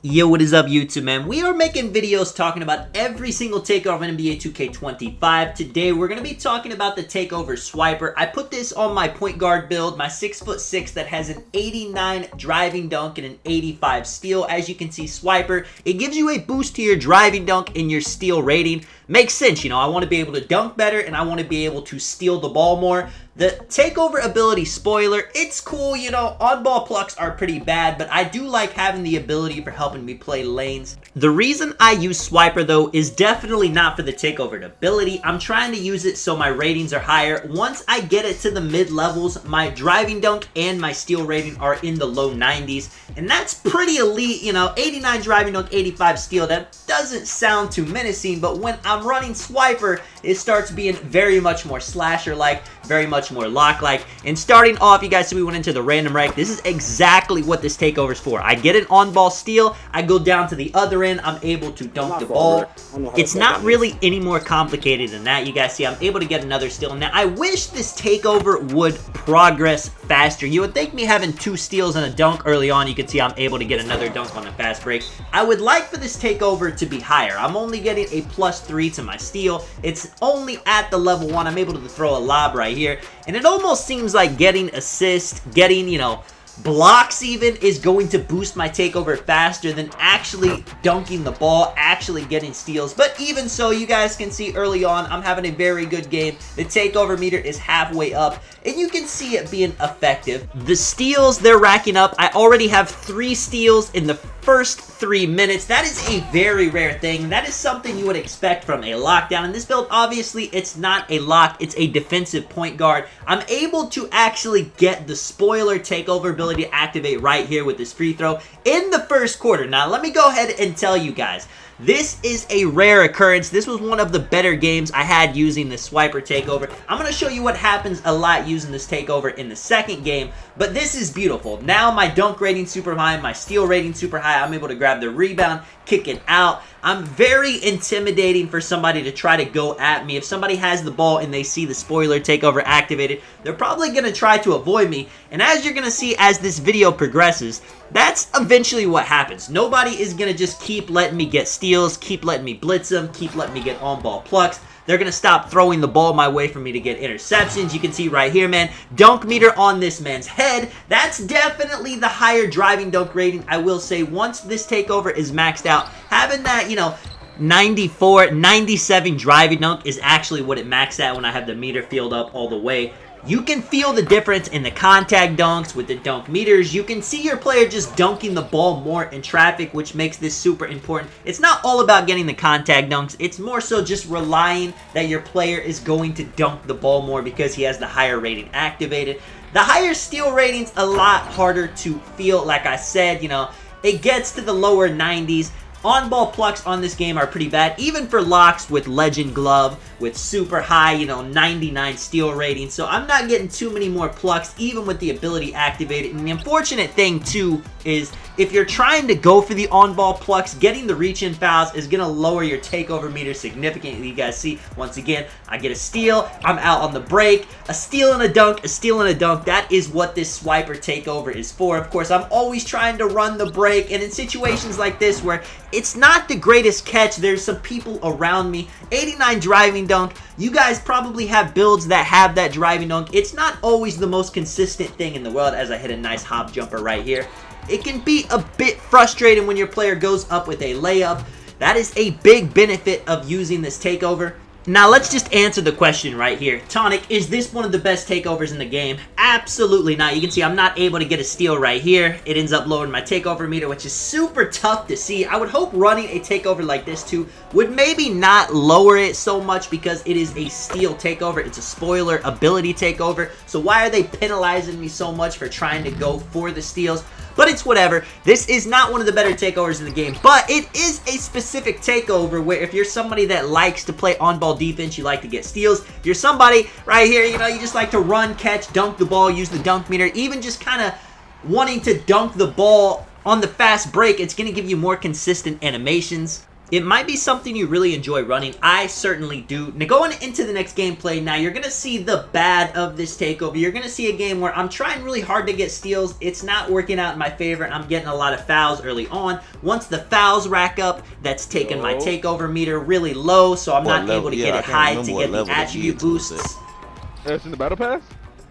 Yo, what is up YouTube, man? We are making videos talking about every single takeover in NBA 2K25. Today, we're going to be talking about the takeover swiper. I put this on my point guard build, my 6'6" that has an 89 driving dunk and an 85 steal. As you can see, swiper, it gives you a boost to your driving dunk and your steal rating. Makes sense, you know, I want to be able to dunk better and I want to be able to steal the ball more. The takeover ability spoiler, it's cool, you know, on-ball plucks are pretty bad, but I do like having the ability for helping me play lanes. The reason I use swiper, though, is definitely not for the takeover ability. I'm trying to use it so my ratings are higher. Once I get it to the mid-levels, my driving dunk and my steal rating are in the low 90s, and that's pretty elite, you know, 89 driving dunk, 85 steal. That doesn't sound too menacing, but when I'm running swiper, it starts being very much more slasher-like, very much more lock-like. And starting off, you guys see we went into the random rank. This is exactly what this takeover is for. I get an on-ball steal, I go down to the other end, I'm able to dunk the ball. It's not really any more complicated than that. You guys see I'm able to get another steal. Now, I wish this takeover would progress faster. You would think me having 2 steals and a dunk early on, you can see I'm able to get another dunk on the fast break. I would like for this takeover to be higher. I'm only getting a +3 to my steal. It's only at the level 1. I'm able to throw a lob right here. And it almost seems like getting assists, getting, you know, blocks even is going to boost my takeover faster than actually dunking the ball, actually getting steals. But even so, you guys can see early on, I'm having a very good game. The takeover meter is halfway up, and you can see it being effective. The steals, they're racking up. I already have 3 steals in the first 3 minutes. That is a very rare thing. That is something you would expect from a lockdown. In this build, obviously, it's not a lock. It's a defensive point guard. I'm able to actually get the spoiler takeover ability to activate right here with this free throw in the first quarter. Now, let me go ahead and tell you guys, this is a rare occurrence. This was one of the better games I had using the swiper takeover. I'm going to show you what happens a lot using this takeover in the second game, but this is beautiful. Now my dunk rating super high, my steal rating super high. I'm able to grab the rebound, kick it out. I'm very intimidating for somebody to try to go at me. If somebody has the ball and they see the spoiler takeover activated, they're probably going to try to avoid me. And as you're going to see as this video progresses, that's eventually what happens. Nobody is going to just keep letting me get steals, keep letting me blitz them, keep letting me get on-ball plucks. They're going to stop throwing the ball my way for me to get interceptions. You can see right here, man, dunk meter on this man's head. That's definitely the higher driving dunk rating. I will say once this takeover is maxed out, having that, you know, 94, 97 driving dunk is actually what it maxed at when I have the meter filled up all the way. You can feel the difference in the contact dunks with the dunk meters. You can see your player just dunking the ball more in traffic, which makes this super important. It's not all about getting the contact dunks. It's more so just relying that your player is going to dunk the ball more because he has the higher rating activated. The higher steal rating's a lot harder to feel. Like I said, you know, it gets to the lower 90s. On-ball plucks on this game are pretty bad, even for locks with Legend Glove, with super high, you know, 99 steal rating. So I'm not getting too many more plucks, even with the ability activated. And the unfortunate thing, too, is if you're trying to go for the on-ball plucks, getting the reach-in fouls is going to lower your takeover meter significantly. You guys see, once again, I get a steal, I'm out on the break, a steal and a dunk, a steal and a dunk. That is what this swiper takeover is for. Of course, I'm always trying to run the break, and in situations like this where it's not the greatest catch, there's some people around me. 89 driving dunk. You guys probably have builds that have that driving dunk. It's not always the most consistent thing in the world, as I hit a nice hop jumper right here. It can be a bit frustrating when your player goes up with a layup. That is a big benefit of using this takeover. Now, let's just answer the question right here. Tonic, is this one of the best takeovers in the game? Absolutely not. You can see I'm not able to get a steal right here. It ends up lowering my takeover meter, which is super tough to see. I would hope running a takeover like this, too, would maybe not lower it so much because it is a steal takeover. It's a spoiler ability takeover. So why are they penalizing me so much for trying to go for the steals? But it's whatever. This is not one of the better takeovers in the game, but it is a specific takeover where if you're somebody that likes to play on-ball defense, you like to get steals. If you're somebody right here, you know, you just like to run, catch, dunk the ball, use the dunk meter, even just kind of wanting to dunk the ball on the fast break, it's going to give you more consistent animations. It might be something you really enjoy running. I certainly do. Now, going into the next gameplay, now you're going to see the bad of this takeover. You're going to see a game where I'm trying really hard to get steals. It's not working out in my favor, and I'm getting a lot of fouls early on. Once the fouls rack up, that's taking my takeover meter really low, so I'm not able to get it high to get the attribute boosts. That's in the battle pass?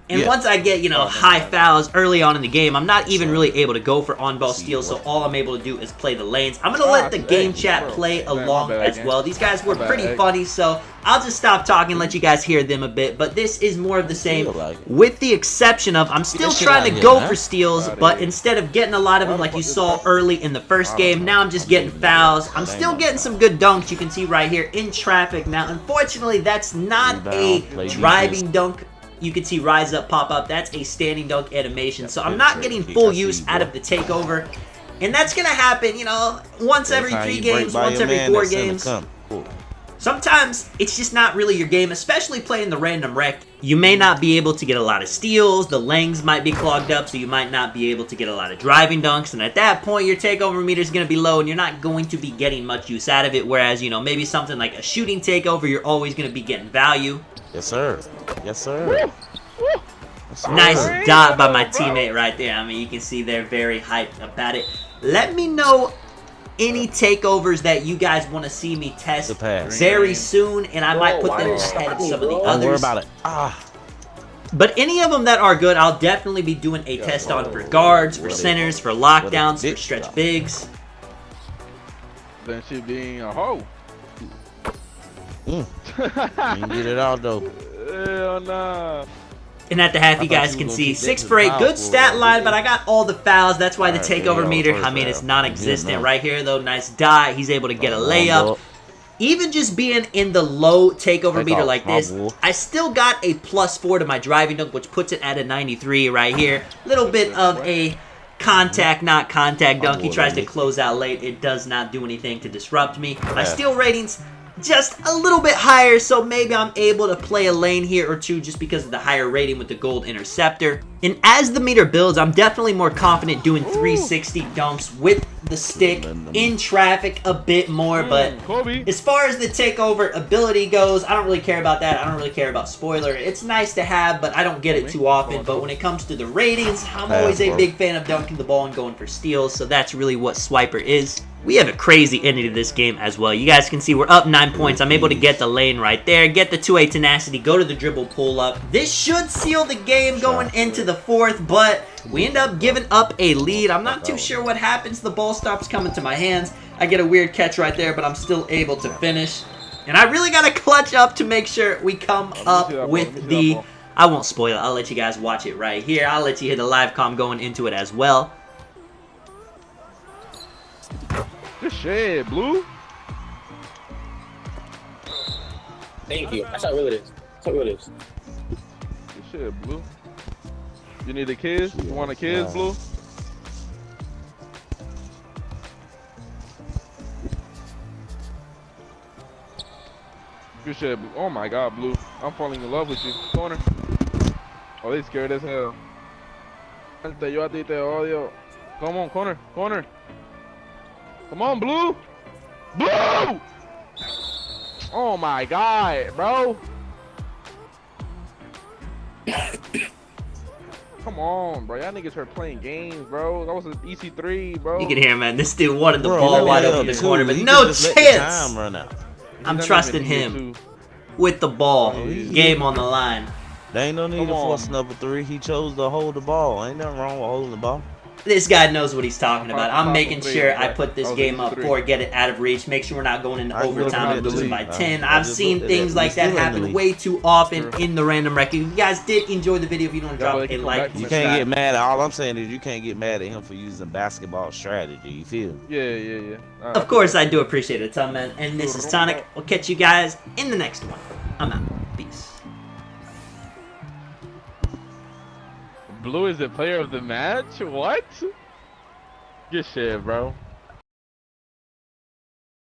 And once I get, high fouls early on in the game, I'm not even really able to go for on-ball steals, so all I'm able to do is play the lanes. I'm going to let the game chat play along as well. These guys were pretty funny, so I'll just stop talking and let you guys hear them a bit. But this is more of the same, with the exception of I'm still trying to go for steals, but instead of getting a lot of them like you saw early in the first game, now I'm just getting fouls. I'm still getting some good dunks, you can see right here, in traffic. Now, unfortunately, that's not a driving dunk. You can see rise up, pop up. That's a standing dunk animation. So I'm not getting full use out of the takeover. And that's going to happen, once every 3 games, once every 4 games. Sometimes it's just not really your game, especially playing the random wreck. You may not be able to get a lot of steals. The lanes might be clogged up, so you might not be able to get a lot of driving dunks. And at that point, your takeover meter is going to be low, and you're not going to be getting much use out of it. Whereas, maybe something like a shooting takeover, you're always going to be getting value. Yes, sir. Yes, sir. Nice dot by my teammate right there. I mean, you can see they're very hyped about it. Let me know any takeovers that you guys want to see me test very soon, and I might put them ahead of some of the others. Don't worry about it. But any of them that are good, I'll definitely be doing a test on for guards, for centers, for lockdowns, for stretch bigs. Then she being a hoe. You can get it out though. Hell nah. And at the half, you guys can see 6 for 8, good stat line, but I got all the fouls. That's why the takeover meter, I mean, it's non-existent. Right here, though, nice dot. He's able to get a layup. Even just being in the low takeover meter like this, I still got a +4 to my driving dunk, which puts it at a 93 right here. Little bit of a contact, not contact dunk. He tries to close out late. It does not do anything to disrupt me. My steal ratings just a little bit higher, so maybe I'm able to play a lane here or two just because of the higher rating with the gold interceptor. And as the meter builds, I'm definitely more confident doing 360 dunks with the stick in traffic a bit more. But as far as the takeover ability goes, I don't really care about that. I don't really care about spoiler. It's nice to have, but I don't get it too often. But when it comes to the ratings, I'm always a big fan of dunking the ball and going for steals, so that's really what Swiper is. We have a crazy ending to this game as well. You guys can see we're up 9 points. I'm able to get the lane right there, get the 2-8 tenacity, go to the dribble pull up. This should seal the game going into the 4th, but we end up giving up a lead. I'm not too sure what happens. The ball stops coming to my hands. I get a weird catch right there, but I'm still able to finish. And I really got to clutch up to make sure we come up with the... I won't spoil it. I'll let you guys watch it right here. I'll let you hear the live comm going into it as well. Good shit, Blue. Thank you. That's how real it is. That's how real it is. Good shit, Blue. You need a kids? You want a kids, Blue? Good shit, Blue. Oh my God, Blue. I'm falling in love with you. Corner. Oh, they scared as hell. Yo a ti te odio. Come on, corner, corner. Come on, Blue! Blue! Oh my God, bro! Come on, bro. Y'all niggas are playing games, bro. That was an EC3, bro. You can hear, man. This dude wanted the ball wide open in the corner, but no chance! I'm trusting him with the ball. Game on the line. There ain't no need to force number 3. He chose to hold the ball. Ain't nothing wrong with holding the ball. This guy knows what he's talking about. I'm making sure I put this game up before I get it out of reach. Make sure we're not going into overtime and losing by 10. I've seen things like that happen way too often in the random wreck. If you guys did enjoy the video, if you don't drop a like. You can't get mad at, all I'm saying is you can't get mad at him for using basketball strategy. You feel? Yeah. Of course, I do appreciate it a ton, man. And this is Tonic. We'll catch you guys in the next one. I'm out. Peace. Blue is the player of the match? What? Good shit, bro.